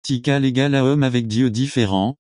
vertical égale à homme avec Dieu différent.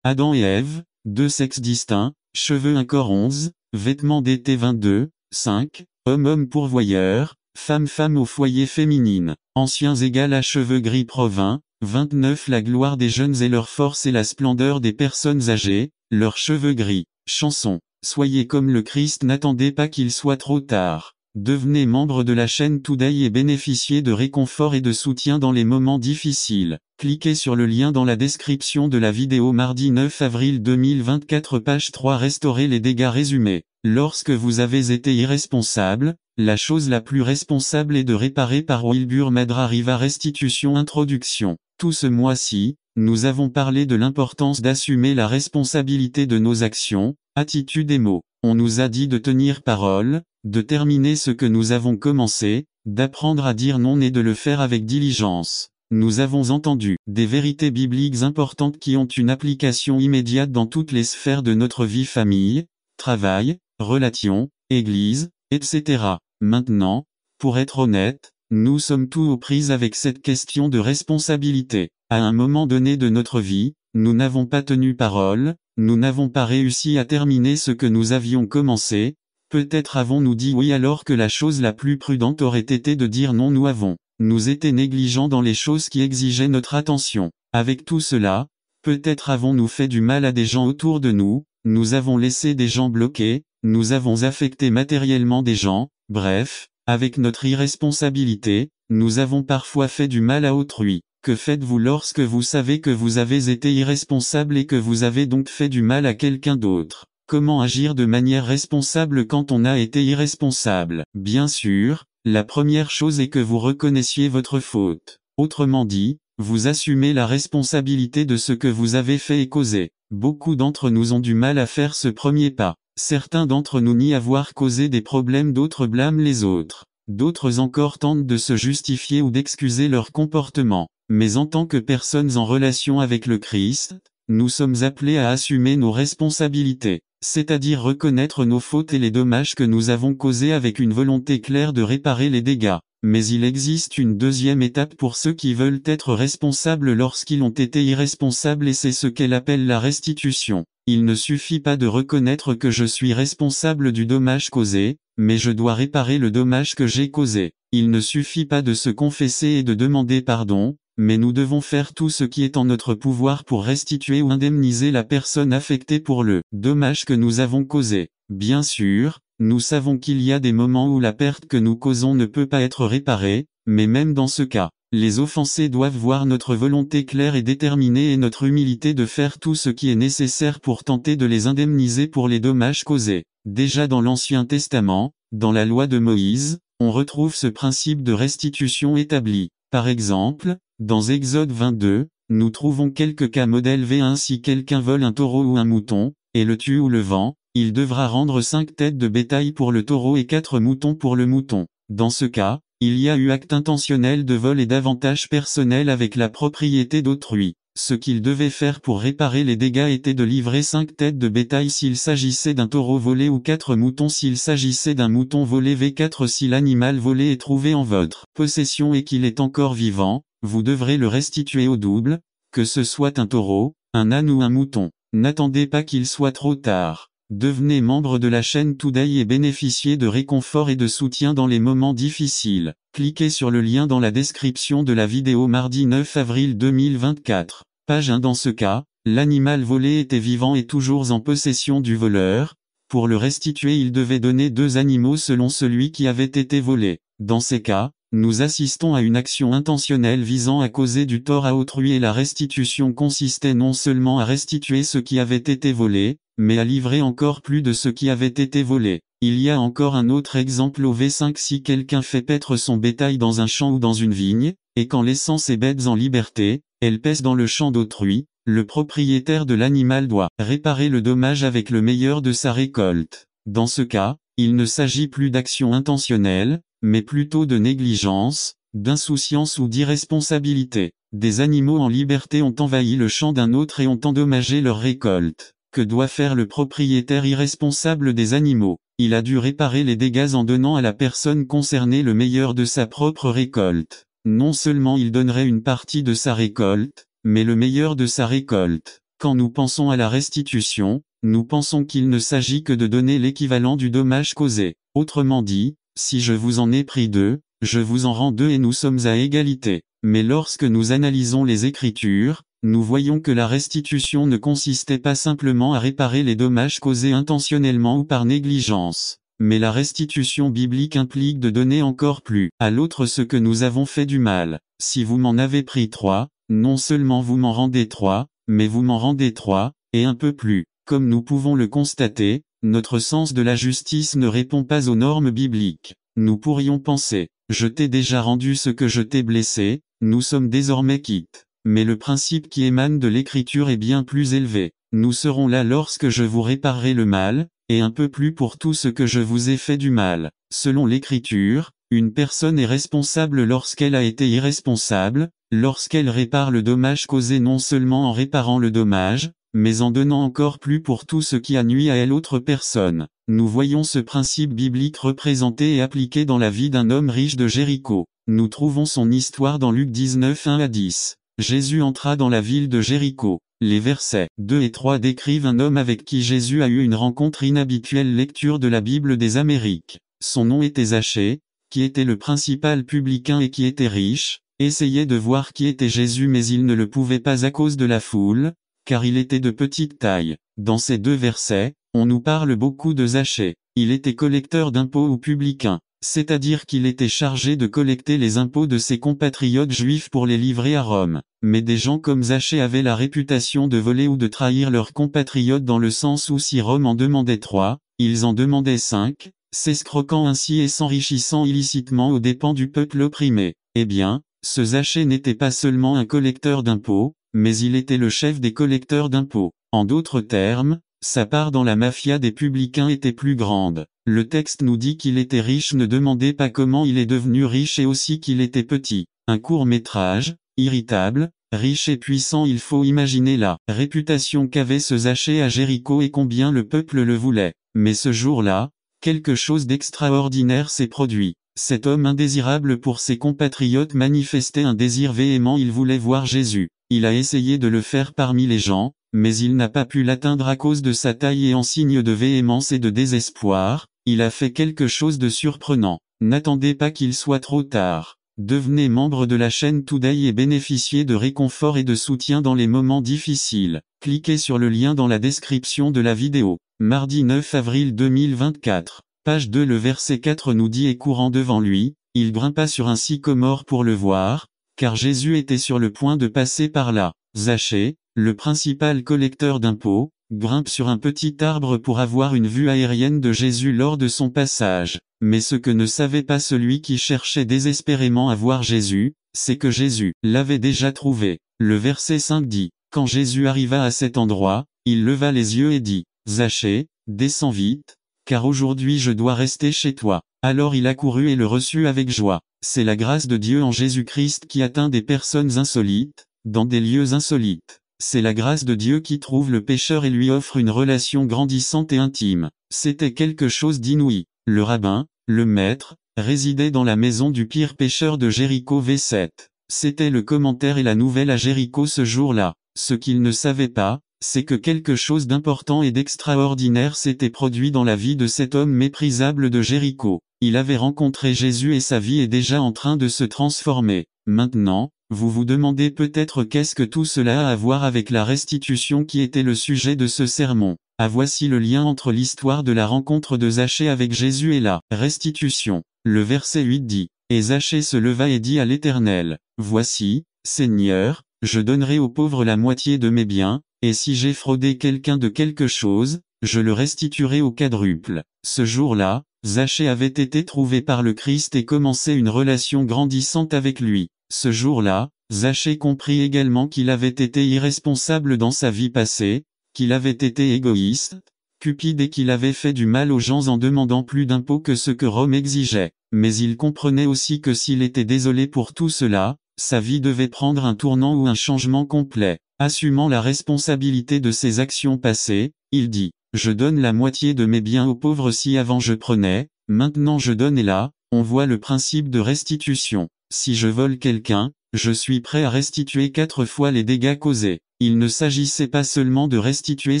Adam et Ève, deux sexes distincts, cheveux un corps 11, vêtements d'été 22, 5, homme pourvoyeur, femme au foyer féminine, anciens égale à cheveux gris pro 20, 29 la gloire des jeunes et leur force et la splendeur des personnes âgées, leurs cheveux gris, chanson, soyez comme le Christ n'attendez pas qu'il soit trop tard. Devenez membre de la chaîne Today et bénéficiez de réconfort et de soutien dans les moments difficiles. Cliquez sur le lien dans la description de la vidéo mardi 9 avril 2024 page 3 restaurer les dégâts résumés. Lorsque vous avez été irresponsable, la chose la plus responsable est de réparer par Wilbur Madra Riva Restitution Introduction. Tout ce mois-ci, nous avons parlé de l'importance d'assumer la responsabilité de nos actions, attitudes et mots. On nous a dit de tenir parole, de terminer ce que nous avons commencé, d'apprendre à dire non et de le faire avec diligence. Nous avons entendu des vérités bibliques importantes qui ont une application immédiate dans toutes les sphères de notre vie famille, travail, relations, église, etc. Maintenant, pour être honnête, nous sommes tous aux prises avec cette question de responsabilité. À un moment donné de notre vie, nous n'avons pas tenu parole, nous n'avons pas réussi à terminer ce que nous avions commencé, peut-être avons-nous dit oui alors que la chose la plus prudente aurait été de dire non nous été négligents dans les choses qui exigeaient notre attention. Avec tout cela, peut-être avons-nous fait du mal à des gens autour de nous, nous avons laissé des gens bloqués, nous avons affecté matériellement des gens, bref, avec notre irresponsabilité, nous avons parfois fait du mal à autrui. Que faites-vous lorsque vous savez que vous avez été irresponsable et que vous avez donc fait du mal à quelqu'un d'autre? Comment agir de manière responsable quand on a été irresponsable? Bien sûr, la première chose est que vous reconnaissiez votre faute. Autrement dit, vous assumez la responsabilité de ce que vous avez fait et causé. Beaucoup d'entre nous ont du mal à faire ce premier pas. Certains d'entre nous nient avoir causé des problèmes, d'autres blâment les autres. D'autres encore tentent de se justifier ou d'excuser leur comportement. Mais en tant que personnes en relation avec le Christ, nous sommes appelés à assumer nos responsabilités, c'est-à-dire reconnaître nos fautes et les dommages que nous avons causés avec une volonté claire de réparer les dégâts. Mais il existe une deuxième étape pour ceux qui veulent être responsables lorsqu'ils ont été irresponsables et c'est ce qu'elle appelle la restitution. Il ne suffit pas de reconnaître que je suis responsable du dommage causé, mais je dois réparer le dommage que j'ai causé. Il ne suffit pas de se confesser et de demander pardon, mais nous devons faire tout ce qui est en notre pouvoir pour restituer ou indemniser la personne affectée pour le dommage que nous avons causé. Bien sûr, nous savons qu'il y a des moments où la perte que nous causons ne peut pas être réparée, mais même dans ce cas, les offensés doivent voir notre volonté claire et déterminée et notre humilité de faire tout ce qui est nécessaire pour tenter de les indemniser pour les dommages causés. Déjà dans l'Ancien Testament, dans la loi de Moïse, on retrouve ce principe de restitution établi. Par exemple, dans Exode 22, nous trouvons quelques cas modèles V1 si quelqu'un vole un taureau ou un mouton, et le tue ou le vend, il devra rendre 5 têtes de bétail pour le taureau et 4 moutons pour le mouton. Dans ce cas, il y a eu acte intentionnel de vol et d'avantage personnel avec la propriété d'autrui. Ce qu'il devait faire pour réparer les dégâts était de livrer 5 têtes de bétail s'il s'agissait d'un taureau volé ou 4 moutons s'il s'agissait d'un mouton volé V4 si l'animal volé est trouvé en votre possession et qu'il est encore vivant, vous devrez le restituer au double, que ce soit un taureau, un âne ou un mouton. N'attendez pas qu'il soit trop tard. Devenez membre de la chaîne Today et bénéficiez de réconfort et de soutien dans les moments difficiles. Cliquez sur le lien dans la description de la vidéo mardi 9 avril 2024. Page 1. Dans ce cas, l'animal volé était vivant et toujours en possession du voleur. Pour le restituer, il devait donner 2 animaux selon celui qui avait été volé. Dans ces cas, nous assistons à une action intentionnelle visant à causer du tort à autrui et la restitution consistait non seulement à restituer ce qui avait été volé, mais à livrer encore plus de ce qui avait été volé. Il y a encore un autre exemple au V5 si quelqu'un fait paître son bétail dans un champ ou dans une vigne, et qu'en laissant ses bêtes en liberté, elles paissent dans le champ d'autrui, le propriétaire de l'animal doit réparer le dommage avec le meilleur de sa récolte. Dans ce cas, il ne s'agit plus d'action intentionnelle, mais plutôt de négligence, d'insouciance ou d'irresponsabilité. Des animaux en liberté ont envahi le champ d'un autre et ont endommagé leur récolte. Que doit faire le propriétaire irresponsable des animaux? Il a dû réparer les dégâts en donnant à la personne concernée le meilleur de sa propre récolte. non seulement il donnerait une partie de sa récolte, mais le meilleur de sa récolte. Quand nous pensons à la restitution, nous pensons qu'il ne s'agit que de donner l'équivalent du dommage causé. Autrement dit, si je vous en ai pris 2, je vous en rends 2 et nous sommes à égalité. Mais lorsque nous analysons les Écritures, nous voyons que la restitution ne consistait pas simplement à réparer les dommages causés intentionnellement ou par négligence. Mais la restitution biblique implique de donner encore plus à l'autre ce que nous avons fait du mal. Si vous m'en avez pris 3, non seulement vous m'en rendez 3, mais vous m'en rendez 3, et un peu plus. Comme nous pouvons le constater, notre sens de la justice ne répond pas aux normes bibliques. Nous pourrions penser, je t'ai déjà rendu ce que je t'ai blessé, nous sommes désormais quittes. Mais le principe qui émane de l'Écriture est bien plus élevé. Nous serons là lorsque je vous réparerai le mal, et un peu plus pour tout ce que je vous ai fait du mal. Selon l'Écriture, une personne est responsable lorsqu'elle a été irresponsable, lorsqu'elle répare le dommage causé non seulement en réparant le dommage, mais en donnant encore plus pour tout ce qui a nui à elle autre personne. Nous voyons ce principe biblique représenté et appliqué dans la vie d'un homme riche de Jéricho. Nous trouvons son histoire dans Luc 19, 1-10. Jésus entra dans la ville de Jéricho. Les versets 2 et 3 décrivent un homme avec qui Jésus a eu une rencontre inhabituelle. Lecture de la Bible des Amériques. Son nom était Zachée, qui était le principal publicain et qui était riche, essayait de voir qui était Jésus mais il ne le pouvait pas à cause de la foule, car il était de petite taille. Dans ces 2 versets, on nous parle beaucoup de Zachée. Il était collecteur d'impôts ou publicain, c'est-à-dire qu'il était chargé de collecter les impôts de ses compatriotes juifs pour les livrer à Rome. Mais des gens comme Zachée avaient la réputation de voler ou de trahir leurs compatriotes dans le sens où si Rome en demandait 3, ils en demandaient 5, s'escroquant ainsi et s'enrichissant illicitement aux dépens du peuple opprimé. Eh bien, ce Zachée n'était pas seulement un collecteur d'impôts, mais il était le chef des collecteurs d'impôts. En d'autres termes, sa part dans la mafia des publicains était plus grande. Le texte nous dit qu'il était riche, ne demandez pas comment il est devenu riche et aussi qu'il était petit. Un court-métrage, irritable, riche et puissant. Il faut imaginer la réputation qu'avait ce Zachée à Jéricho et combien le peuple le voulait. Mais ce jour-là, quelque chose d'extraordinaire s'est produit. Cet homme indésirable pour ses compatriotes manifestait un désir véhément, il voulait voir Jésus. Il a essayé de le faire parmi les gens, mais il n'a pas pu l'atteindre à cause de sa taille et en signe de véhémence et de désespoir, il a fait quelque chose de surprenant. N'attendez pas qu'il soit trop tard. Devenez membre de la chaîne Today et bénéficiez de réconfort et de soutien dans les moments difficiles. Cliquez sur le lien dans la description de la vidéo. Mardi 9 avril 2024. Page 2. Le verset 4 nous dit et courant devant lui, il grimpa sur un sycomore pour le voir, car Jésus était sur le point de passer par là. Zachée, le principal collecteur d'impôts, grimpe sur un petit arbre pour avoir une vue aérienne de Jésus lors de son passage. Mais ce que ne savait pas celui qui cherchait désespérément à voir Jésus, c'est que Jésus l'avait déjà trouvé. Le verset 5 dit, quand Jésus arriva à cet endroit, il leva les yeux et dit, Zachée, descends vite, car aujourd'hui je dois rester chez toi. Alors il accourut et le reçut avec joie. C'est la grâce de Dieu en Jésus-Christ qui atteint des personnes insolites, dans des lieux insolites. C'est la grâce de Dieu qui trouve le pécheur et lui offre une relation grandissante et intime. C'était quelque chose d'inouï. Le rabbin, le maître, résidait dans la maison du pire pécheur de Jéricho v7. C'était le commentaire et la nouvelle à Jéricho ce jour-là. Ce qu'il ne savait pas, c'est que quelque chose d'important et d'extraordinaire s'était produit dans la vie de cet homme méprisable de Jéricho. Il avait rencontré Jésus et sa vie est déjà en train de se transformer. Maintenant, vous vous demandez peut-être qu'est-ce que tout cela a à voir avec la restitution qui était le sujet de ce sermon. Ah, voici le lien entre l'histoire de la rencontre de Zachée avec Jésus et la restitution. Le verset 8 dit, et Zachée se leva et dit à l'Éternel, voici, Seigneur, je donnerai aux pauvres la moitié de mes biens, et si j'ai fraudé quelqu'un de quelque chose, je le restituerai au quadruple. Ce jour-là, Zachée avait été trouvé par le Christ et commençait une relation grandissante avec lui. Ce jour-là, Zachée comprit également qu'il avait été irresponsable dans sa vie passée, qu'il avait été égoïste, cupide et qu'il avait fait du mal aux gens en demandant plus d'impôts que ce que Rome exigeait. Mais il comprenait aussi que s'il était désolé pour tout cela, sa vie devait prendre un tournant ou un changement complet. Assumant la responsabilité de ses actions passées, il dit, je donne la moitié de mes biens aux pauvres si avant je prenais, maintenant je donne et là, on voit le principe de restitution. Si je vole quelqu'un, je suis prêt à restituer 4 fois les dégâts causés. Il ne s'agissait pas seulement de restituer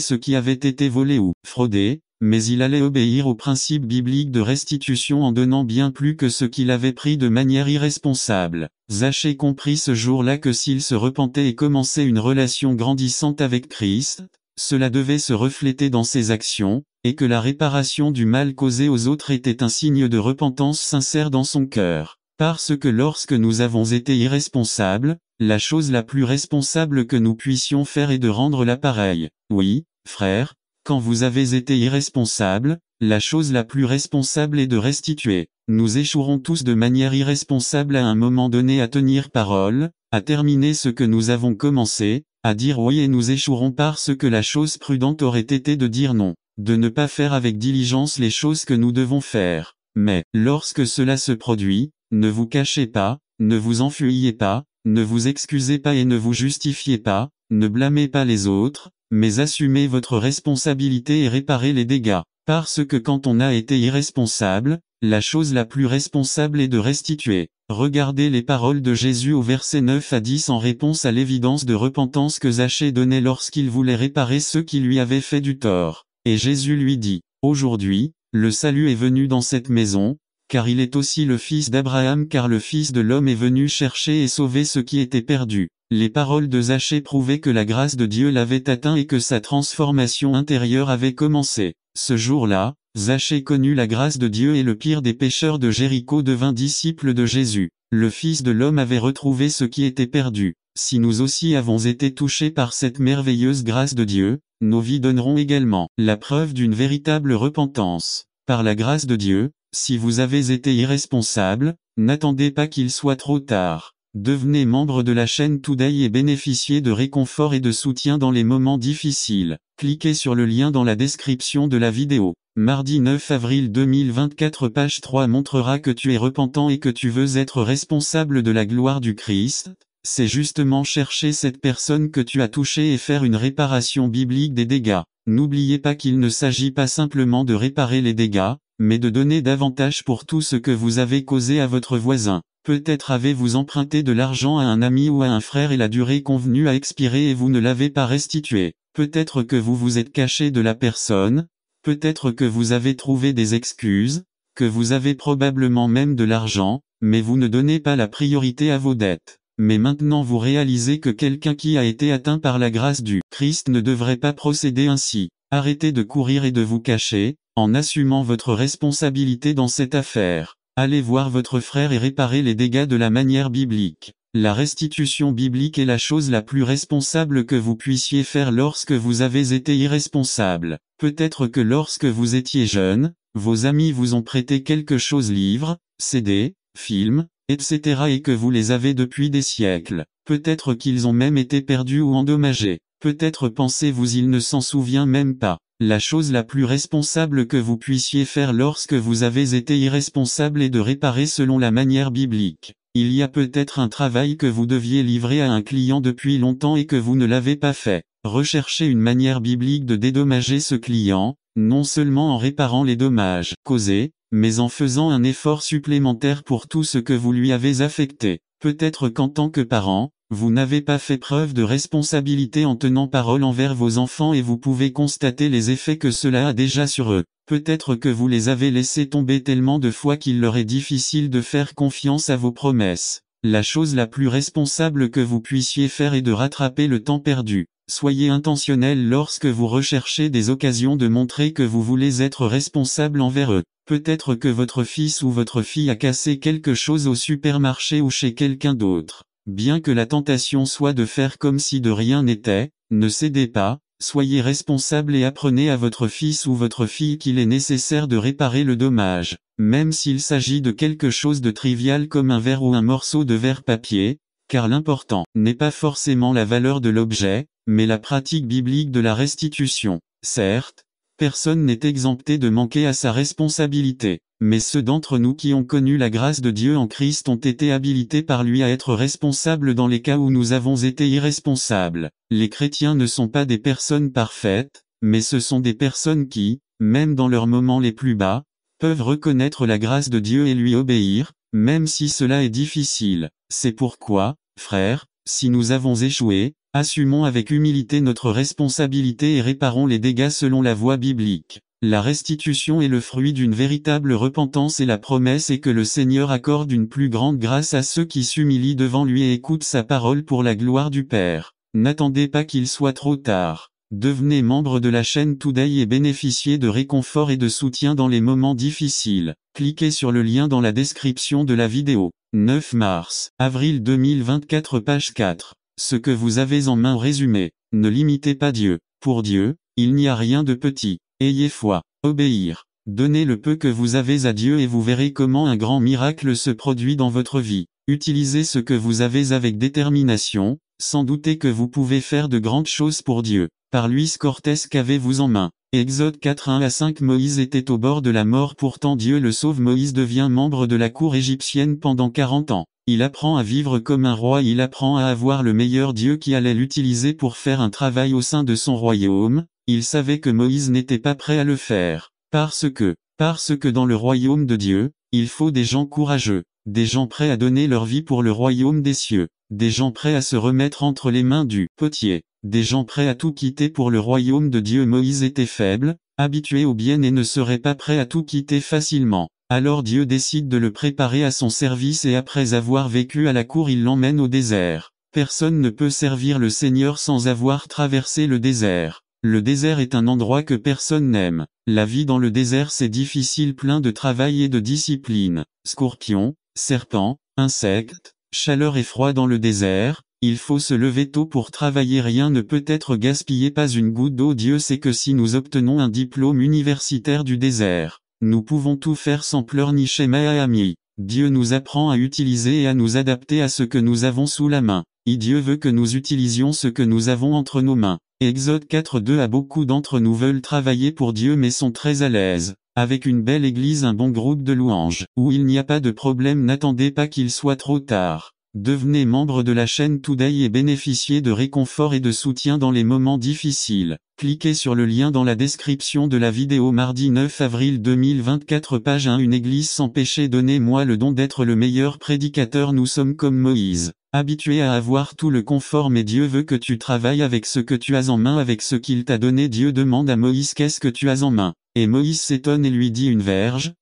ce qui avait été volé ou fraudé, mais il allait obéir au principe biblique de restitution en donnant bien plus que ce qu'il avait pris de manière irresponsable. Zachée comprit ce jour-là que s'il se repentait et commençait une relation grandissante avec Christ, cela devait se refléter dans ses actions, et que la réparation du mal causé aux autres était un signe de repentance sincère dans son cœur. Parce que lorsque nous avons été irresponsables, la chose la plus responsable que nous puissions faire est de rendre l'appareil. Oui, frère, quand vous avez été irresponsable, la chose la plus responsable est de restituer. Nous échouerons tous de manière irresponsable à un moment donné à tenir parole, à terminer ce que nous avons commencé, à dire oui, et nous échouerons parce que la chose prudente aurait été de dire non, de ne pas faire avec diligence les choses que nous devons faire. Mais, lorsque cela se produit, ne vous cachez pas, ne vous enfuyez pas, ne vous excusez pas et ne vous justifiez pas, ne blâmez pas les autres, mais assumez votre responsabilité et réparez les dégâts. Parce que quand on a été irresponsable, la chose la plus responsable est de restituer. Regardez les paroles de Jésus au verset 9 à 10 en réponse à l'évidence de repentance que Zachée donnait lorsqu'il voulait réparer ceux qui lui avaient fait du tort. Et Jésus lui dit, « Aujourd'hui, le salut est venu dans cette maison, car il est aussi le fils d'Abraham, car le Fils de l'homme est venu chercher et sauver ce qui était perdu. » Les paroles de Zachée prouvaient que la grâce de Dieu l'avait atteint et que sa transformation intérieure avait commencé. Ce jour-là, Zachée connut la grâce de Dieu et le pire des pécheurs de Jéricho devint disciple de Jésus. Le Fils de l'homme avait retrouvé ce qui était perdu. Si nous aussi avons été touchés par cette merveilleuse grâce de Dieu, nos vies donneront également la preuve d'une véritable repentance. Par la grâce de Dieu, si vous avez été irresponsable, n'attendez pas qu'il soit trop tard. Devenez membre de la chaîne Today et bénéficiez de réconfort et de soutien dans les moments difficiles. Cliquez sur le lien dans la description de la vidéo. Mardi 9 avril 2024 page 3 montrera que tu es repentant et que tu veux être responsable de la gloire du Christ. C'est justement chercher cette personne que tu as touchée et faire une réparation biblique des dégâts. N'oubliez pas qu'il ne s'agit pas simplement de réparer les dégâts, mais de donner davantage pour tout ce que vous avez causé à votre voisin. Peut-être avez-vous emprunté de l'argent à un ami ou à un frère et la durée convenue a expiré et vous ne l'avez pas restitué. Peut-être que vous vous êtes caché de la personne, peut-être que vous avez trouvé des excuses, que vous avez probablement même de l'argent, mais vous ne donnez pas la priorité à vos dettes. Mais maintenant vous réalisez que quelqu'un qui a été atteint par la grâce du Christ ne devrait pas procéder ainsi. Arrêtez de courir et de vous cacher, en assumant votre responsabilité dans cette affaire. Allez voir votre frère et réparez les dégâts de la manière biblique. La restitution biblique est la chose la plus responsable que vous puissiez faire lorsque vous avez été irresponsable. Peut-être que lorsque vous étiez jeune, vos amis vous ont prêté quelque chose, livres, CD, films, etc. et que vous les avez depuis des siècles. Peut-être qu'ils ont même été perdus ou endommagés. Peut-être pensez-vous il ne s'en souvient même pas. La chose la plus responsable que vous puissiez faire lorsque vous avez été irresponsable est de réparer selon la manière biblique. Il y a peut-être un travail que vous deviez livrer à un client depuis longtemps et que vous ne l'avez pas fait. Recherchez une manière biblique de dédommager ce client, non seulement en réparant les dommages causés, mais en faisant un effort supplémentaire pour tout ce que vous lui avez affecté. Peut-être qu'en tant que parent, vous n'avez pas fait preuve de responsabilité en tenant parole envers vos enfants et vous pouvez constater les effets que cela a déjà sur eux. Peut-être que vous les avez laissés tomber tellement de fois qu'il leur est difficile de faire confiance à vos promesses. La chose la plus responsable que vous puissiez faire est de rattraper le temps perdu. Soyez intentionnel lorsque vous recherchez des occasions de montrer que vous voulez être responsable envers eux. Peut-être que votre fils ou votre fille a cassé quelque chose au supermarché ou chez quelqu'un d'autre. Bien que la tentation soit de faire comme si de rien n'était, ne cédez pas, soyez responsable et apprenez à votre fils ou votre fille qu'il est nécessaire de réparer le dommage. Même s'il s'agit de quelque chose de trivial comme un verre ou un morceau de verre papier, car l'important n'est pas forcément la valeur de l'objet, mais la pratique biblique de la restitution. Certes, personne n'est exempté de manquer à sa responsabilité, mais ceux d'entre nous qui ont connu la grâce de Dieu en Christ ont été habilités par lui à être responsables dans les cas où nous avons été irresponsables. Les chrétiens ne sont pas des personnes parfaites, mais ce sont des personnes qui, même dans leurs moments les plus bas, peuvent reconnaître la grâce de Dieu et lui obéir, même si cela est difficile. C'est pourquoi, frères, si nous avons échoué, assumons avec humilité notre responsabilité et réparons les dégâts selon la voie biblique. La restitution est le fruit d'une véritable repentance et la promesse est que le Seigneur accorde une plus grande grâce à ceux qui s'humilient devant lui et écoutent sa parole pour la gloire du Père. N'attendez pas qu'il soit trop tard. Devenez membre de la chaîne Today et bénéficiez de réconfort et de soutien dans les moments difficiles. Cliquez sur le lien dans la description de la vidéo. 9 mars, avril 2024 page 4. Ce que vous avez en main résumé. Ne limitez pas Dieu. Pour Dieu, il n'y a rien de petit. Ayez foi, obéir. Donnez le peu que vous avez à Dieu et vous verrez comment un grand miracle se produit dans votre vie. Utilisez ce que vous avez avec détermination, sans douter que vous pouvez faire de grandes choses pour Dieu. Par Luis Cortés, qu'avez-vous en main? Exode 4 1-5. Moïse était au bord de la mort, pourtant Dieu le sauve. Moïse devient membre de la cour égyptienne pendant 40 ans. Il apprend à vivre comme un roi, il apprend à avoir le meilleur Dieu qui allait l'utiliser pour faire un travail au sein de son royaume. Il savait que Moïse n'était pas prêt à le faire. Parce que dans le royaume de Dieu, il faut des gens courageux, des gens prêts à donner leur vie pour le royaume des cieux, des gens prêts à se remettre entre les mains du potier, des gens prêts à tout quitter pour le royaume de Dieu. Moïse était faible, habitué au bien et ne serait pas prêt à tout quitter facilement. Alors Dieu décide de le préparer à son service et après avoir vécu à la cour, il l'emmène au désert. Personne ne peut servir le Seigneur sans avoir traversé le désert. Le désert est un endroit que personne n'aime. La vie dans le désert c'est difficile, plein de travail et de discipline. Scorpions, serpents, insectes, chaleur et froid dans le désert, il faut se lever tôt pour travailler, rien ne peut être gaspillé, pas une goutte d'eau. Dieu sait que si nous obtenons un diplôme universitaire du désert, nous pouvons tout faire sans pleurnicher mais ami. Dieu nous apprend à utiliser et à nous adapter à ce que nous avons sous la main. Et Dieu veut que nous utilisions ce que nous avons entre nos mains. Exode 4:2. À beaucoup d'entre nous veulent travailler pour Dieu mais sont très à l'aise, avec une belle église, un bon groupe de louanges, où il n'y a pas de problème. N'attendez pas qu'il soit trop tard. Devenez membre de la chaîne Today et bénéficiez de réconfort et de soutien dans les moments difficiles. Cliquez sur le lien dans la description de la vidéo. Mardi 9 avril 2024 page 1. Une église sans péché. Donnez-moi le don d'être le meilleur prédicateur. Nous sommes comme Moïse, habitués à avoir tout le confort, mais Dieu veut que tu travailles avec ce que tu as en main, avec ce qu'il t'a donné. Dieu demande à Moïse: qu'est-ce que tu as en main? Et Moïse s'étonne et lui dit: une verge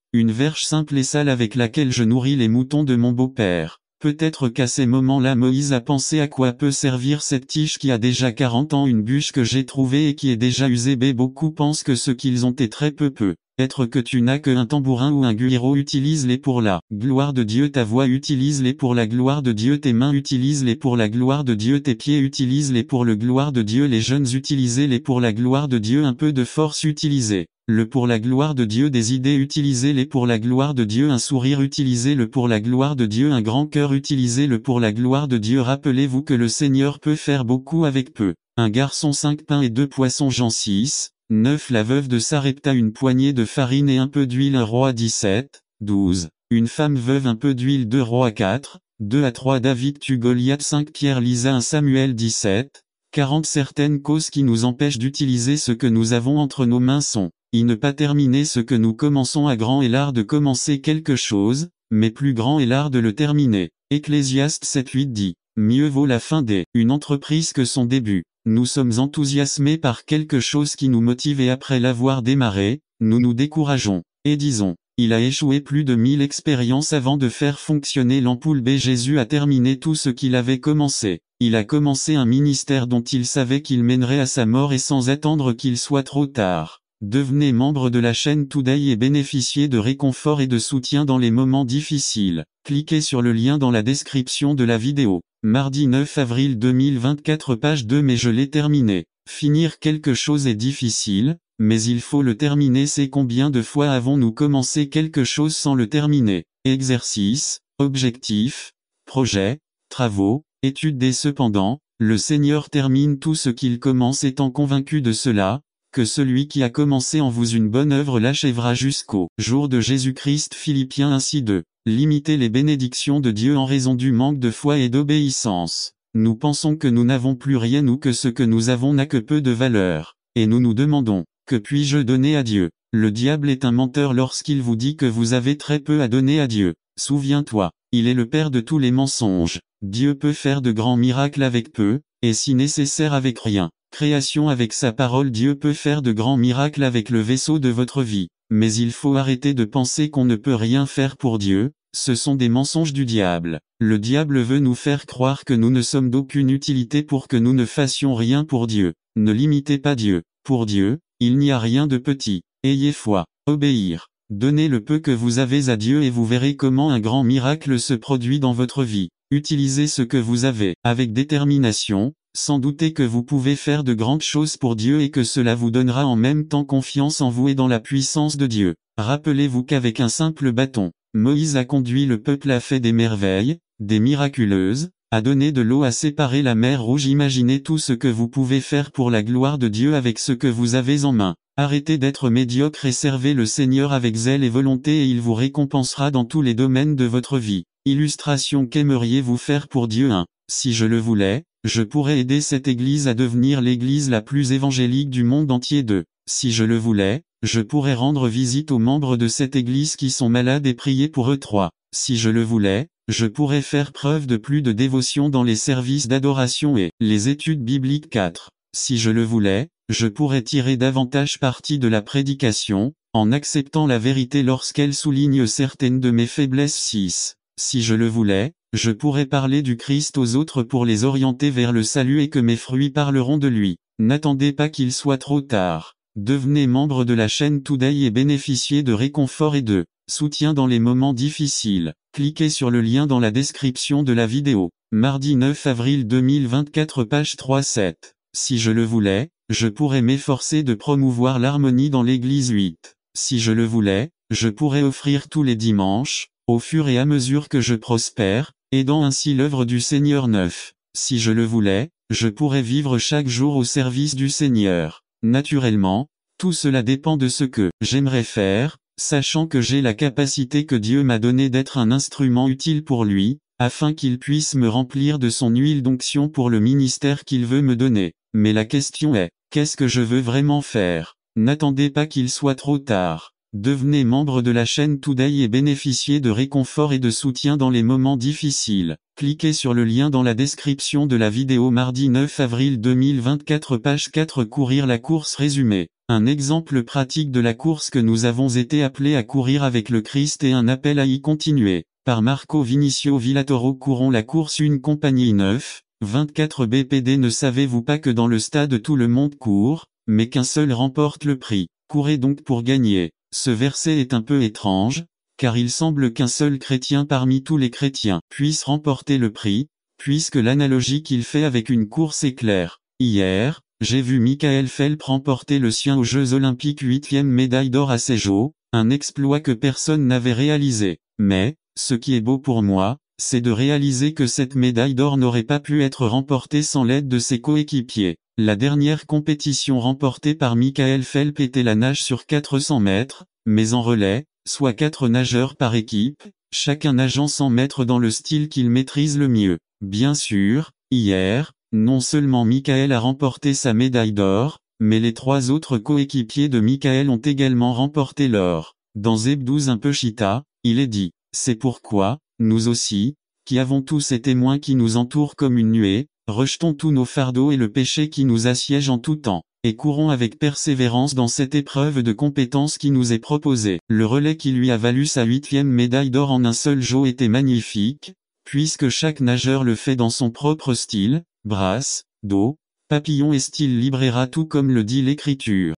simple et sale avec laquelle je nourris les moutons de mon beau-père. Peut-être qu'à ces moments-là Moïse a pensé: à quoi peut servir cette tige qui a déjà 40 ans, une bûche que j'ai trouvée et qui est déjà usée. Beaucoup pensent que ce qu'ils ont est très peu. Être que tu n'as que un tambourin ou un guiro, utilise-les pour la gloire de Dieu. Ta voix, utilise-les pour la gloire de Dieu. Tes mains, utilise-les pour la gloire de Dieu. Tes pieds, utilise-les pour la gloire de Dieu. Les jeunes, utilisez-les pour la gloire de Dieu. Un peu de force, utilisez-le pour la gloire de Dieu. Des idées, utilisez-les pour la gloire de Dieu. Un sourire, utilisez-le pour la gloire de Dieu. Un grand cœur, utilisez-le pour la gloire de Dieu. Rappelez-vous que le Seigneur peut faire beaucoup avec peu. Un garçon, 5 pains et 2 poissons. Jean 6, 9. La veuve de Sarepta, une poignée de farine et un peu d'huile. 1 Roi 17, 12. Une femme veuve, un peu d'huile. 2 Rois 4, 2-3. David tue Goliath. 5 Pierre Lisa. 1 Samuel 17, 40. Certaines causes qui nous empêchent d'utiliser ce que nous avons entre nos mains sont ne pas terminer ce que nous commençons. À grand est l'art de commencer quelque chose, mais plus grand est l'art de le terminer. Ecclésiaste 7-8 dit: mieux vaut la fin d'une entreprise que son début. Nous sommes enthousiasmés par quelque chose qui nous motive et après l'avoir démarré, nous nous décourageons, et disons: il a échoué. Plus de 1000 expériences avant de faire fonctionner l'ampoule. Jésus a terminé tout ce qu'il avait commencé. Il a commencé un ministère dont il savait qu'il mènerait à sa mort et sans attendre qu'il soit trop tard. Devenez membre de la chaîne Today et bénéficiez de réconfort et de soutien dans les moments difficiles. Cliquez sur le lien dans la description de la vidéo. Mardi 9 avril 2024 page 2. Mais je l'ai terminé. Finir quelque chose est difficile, mais il faut le terminer. C'est combien de fois avons-nous commencé quelque chose sans le terminer? Exercice, objectif, projet, travaux, études. Et cependant, le Seigneur termine tout ce qu'il commence, étant convaincu de cela, que celui qui a commencé en vous une bonne œuvre l'achèvera jusqu'au jour de Jésus-Christ. Philippiens 1:2. Limiter les bénédictions de Dieu en raison du manque de foi et d'obéissance. Nous pensons que nous n'avons plus rien ou que ce que nous avons n'a que peu de valeur. Et nous nous demandons: Que puis-je donner à Dieu? Le diable est un menteur lorsqu'il vous dit que vous avez très peu à donner à Dieu. Souviens-toi, il est le père de tous les mensonges. Dieu peut faire de grands miracles avec peu, et si nécessaire avec rien. Création avec sa parole. Dieu peut faire de grands miracles avec le vaisseau de votre vie. Mais il faut arrêter de penser qu'on ne peut rien faire pour Dieu, ce sont des mensonges du diable. Le diable veut nous faire croire que nous ne sommes d'aucune utilité pour que nous ne fassions rien pour Dieu. Ne limitez pas Dieu. Pour Dieu, il n'y a rien de petit. Ayez foi, obéir. Donnez le peu que vous avez à Dieu et vous verrez comment un grand miracle se produit dans votre vie. Utilisez ce que vous avez, avec détermination, sans douter que vous pouvez faire de grandes choses pour Dieu et que cela vous donnera en même temps confiance en vous et dans la puissance de Dieu. Rappelez-vous qu'avec un simple bâton, Moïse a conduit le peuple à faire des merveilles, des miraculeuses, a donné de l'eau à séparer la mer Rouge. Imaginez tout ce que vous pouvez faire pour la gloire de Dieu avec ce que vous avez en main. Arrêtez d'être médiocre et servez le Seigneur avec zèle et volonté et il vous récompensera dans tous les domaines de votre vie. Illustration. Qu'aimeriez-vous faire pour Dieu? 1. Si je le voulais, je pourrais aider cette église à devenir l'église la plus évangélique du monde entier. 2. Si je le voulais, je pourrais rendre visite aux membres de cette église qui sont malades et prier pour eux. 3. Si je le voulais, je pourrais faire preuve de plus de dévotion dans les services d'adoration et les études bibliques. 4. Si je le voulais, je pourrais tirer davantage parti de la prédication, en acceptant la vérité lorsqu'elle souligne certaines de mes faiblesses. 6. Si je le voulais, je pourrais parler du Christ aux autres pour les orienter vers le salut et que mes fruits parleront de lui. N'attendez pas qu'il soit trop tard. Devenez membre de la chaîne Today et bénéficiez de réconfort et de soutien dans les moments difficiles. Cliquez sur le lien dans la description de la vidéo. Mardi 9 avril 2024 page 3-7. Si je le voulais, je pourrais m'efforcer de promouvoir l'harmonie dans l'église. 8. Si je le voulais, je pourrais offrir tous les dimanches, au fur et à mesure que je prospère, aidant ainsi l'œuvre du Seigneur. 9. Si je le voulais, je pourrais vivre chaque jour au service du Seigneur. Naturellement, tout cela dépend de ce que j'aimerais faire, sachant que j'ai la capacité que Dieu m'a donnée d'être un instrument utile pour lui, afin qu'il puisse me remplir de son huile d'onction pour le ministère qu'il veut me donner. Mais la question est, qu'est-ce que je veux vraiment faire? N'attendez pas qu'il soit trop tard. Devenez membre de la chaîne Today et bénéficiez de réconfort et de soutien dans les moments difficiles. Cliquez sur le lien dans la description de la vidéo. Mardi 9 avril 2024 page 4. Courir la course résumée. Un exemple pratique de la course que nous avons été appelés à courir avec le Christ et un appel à y continuer. Par Marco Vinicio Villatoro. Courons la course. Une compagnie 9, 24 BPD. Ne savez-vous pas que dans le stade tout le monde court, mais qu'un seul remporte le prix? Courez donc pour gagner. Ce verset est un peu étrange, car il semble qu'un seul chrétien parmi tous les chrétiens puisse remporter le prix, puisque l'analogie qu'il fait avec une course est claire. Hier, j'ai vu Michael Phelps remporter le sien aux Jeux Olympiques, 8e médaille d'or à Sejong, un exploit que personne n'avait réalisé. Mais, ce qui est beau pour moi, c'est de réaliser que cette médaille d'or n'aurait pas pu être remportée sans l'aide de ses coéquipiers. La dernière compétition remportée par Michael Phelps était la nage sur 400 mètres, mais en relais, soit 4 nageurs par équipe, chacun nageant 100 mètres dans le style qu'il maîtrise le mieux. Bien sûr, hier, non seulement Michael a remporté sa médaille d'or, mais les 3 autres coéquipiers de Michael ont également remporté l'or. Dans Zeb 12 un peu chita, il est dit, c'est pourquoi, nous aussi, qui avons tous ces témoins qui nous entourent comme une nuée, rejetons tous nos fardeaux et le péché qui nous assiège en tout temps, et courons avec persévérance dans cette épreuve de compétence qui nous est proposée. Le relais qui lui a valu sa 8e médaille d'or en un seul jour était magnifique, puisque chaque nageur le fait dans son propre style, brasse, dos, papillon et style librera, tout comme le dit l'Écriture.